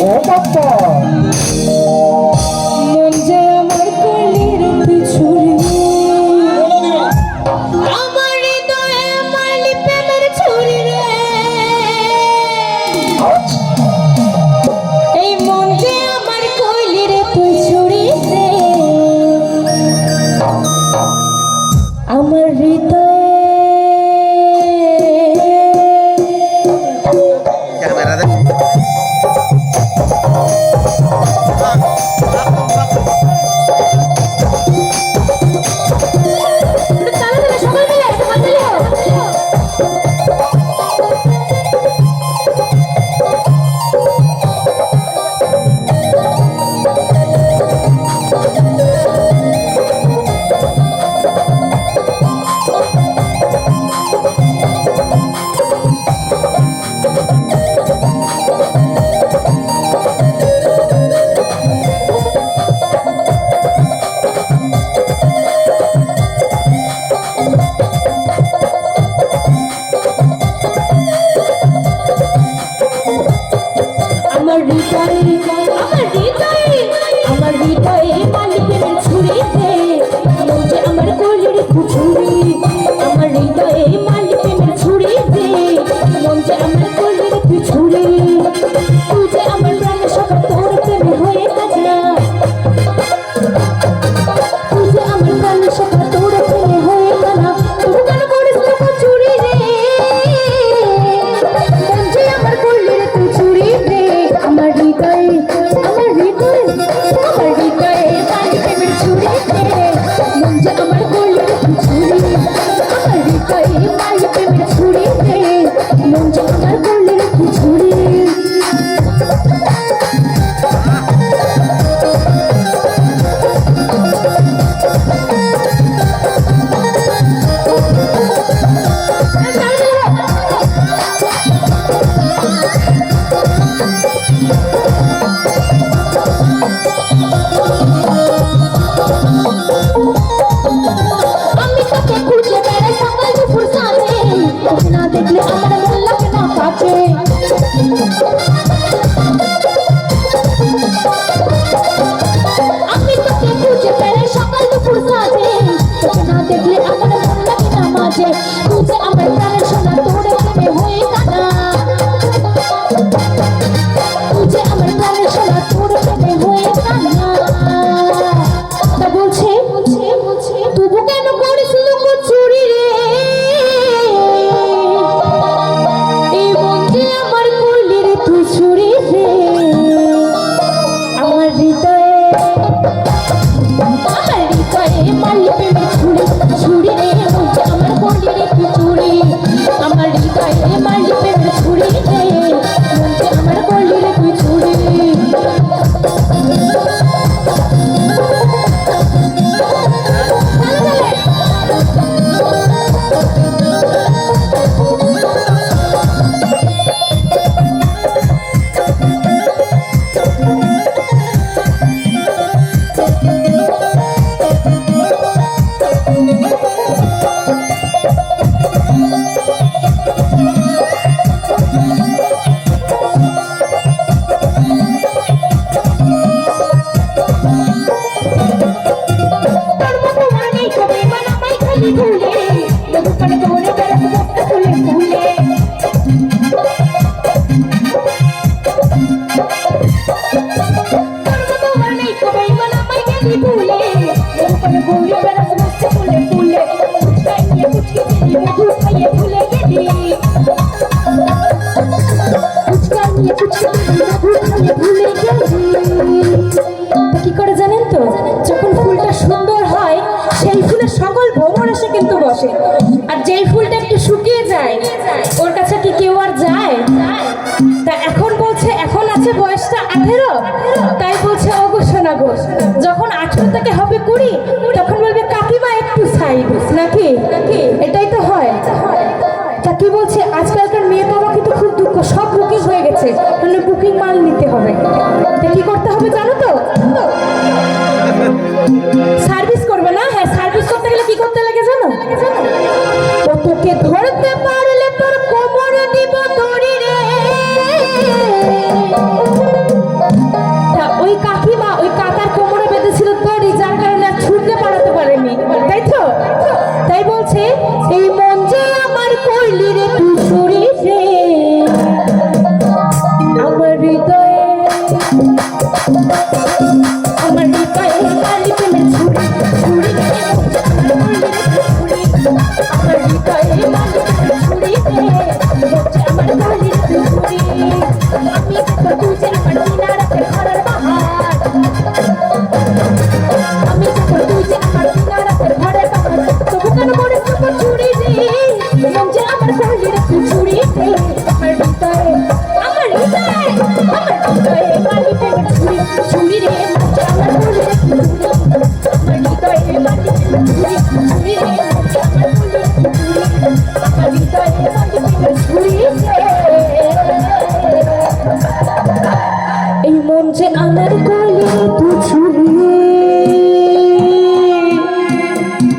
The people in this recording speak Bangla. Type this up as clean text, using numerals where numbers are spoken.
ও বাবা মন যে আমার কলির পিছুরে আমার হৃদয়ে মারলি প্রেমের ছুরি রে এই মন যে আমার কলির পিছুরে রে আমার হৃদয়ে আমার হৃদয়ে মারলি প্রেমের ছুরি রে মন যে আমার কলির পিছুরে আমার হৃদয়ে মারলি প্রেমের ছুরি রে মন যে আমার কলির পিছুরে তুই যে আমার প্রাণের সখা তোর প্রেমে হয়ে কাজা তুই যে আমার প্রাণের সখা তোর প্রেমে হয়ে কানা তুই কেন করিস তোর চুরি রে মন যে আমার কলির পিছুরে রে আমার হৃদয়ে আমার হৃদয়ে মারলি প্রেমের ছুরি রে মন যে আমার কলির পিছুরে আমার হৃদয়ে মারলি প্রেমের ছুরি রে মন যে আমার কলির পিছুরে আমি তোকে খুঁজে বেড়াই সকাল দুপুর সাথে তোকে না দেখলে আমার মন লাগে না কাছে আমি তোকে খুঁজে বেড়াই সকাল দুপুর সাথে তোকে না দেখলে আমার মন লাগে না মাঝে তুই যে আমার প্রাণের সোনা তোরে প্রেমে হয়ে কানা তুই যে আমার প্রাণের সোনা তোরে প্রেমে হয়ে কানা তা বলছে তবু কেন করিস লোক চুরি রে এই মন যে আমার কলির তুই চুরি রে আমার হৃদয়ে মারলি প্রেমের ছুরি রে মন যে আমার কলির তুই চুরি আমার হৃদয়ে মারলি প্রেমের ছুরি রে মন যে আমার কলির তুই চুরি কি করে জানেন তো যখন ফুলটা সুন্দর হয় সেই ফুলের সকল ভ্রমর এসে কিন্তু বসে আর যেই ফুলটা একটু শুকিয়ে যায় ওর কাছে কি কেউ আর যায় তা এখন বলছে এখন আছে বয়সটা 18 তাই বলছে ওগো সোনা গো যখন 18 থেকে হবে 20 তখন বলবে কাকিমা একটু সাইড নাকি এটাই তো হয় তা কি বলছে আজকালকার মেয়ে বাবা কিন্তু খুব দুঃখ সব বুকিং হয়ে গেছে মানে বুকিং মাল নিতে হবে তা কি করতে হবে জানো তো সার্ভিস করবে না হ্যাঁ সার্ভিস করতে গেলে কি করতে লাগে জানো তোকে ধরতে পারলে তোর কোমর দিব দড়ি রে ওই কাকিমা ওই কাকার কোমরে বেঁধেছিল দড়ি, যার কারণে আর ছুটতে পারাতে পারেনি, তাই তো? তাই বলছে এই মন যে আমার কইলি রে তুষুরি রে, আমার হৃদয়ে কালি প্রেমের ছুরি ছুরি রে, আমার হৃদয়ে কালি প্রেমের ছুরি রে, হচ্ছে আমার কালি ছুরি। আমি দেখো তুই যে আমার কিনারাতে ঘরের বাহার, আমি দেখো তুই যে আমার কিনারাতে ঘরের বাহার, তবু কেন মনে তোর ছুরি রে, মন যে আমার কালি রে ছুরি রে, আমার হৃদয়ে কালি প্রেমের ছুরি ছুরি রে, হচ্ছে আমার কালি রে ছুরি, আমার হৃদয়ে কালি প্রেমের ছুরি ছুরি রে, হচ্ছে আমার কালি রে ছুরি, আমার হৃদয়ে কালি প্রেমের ছুরি রে। এই মন যে আমার কালি রে তুই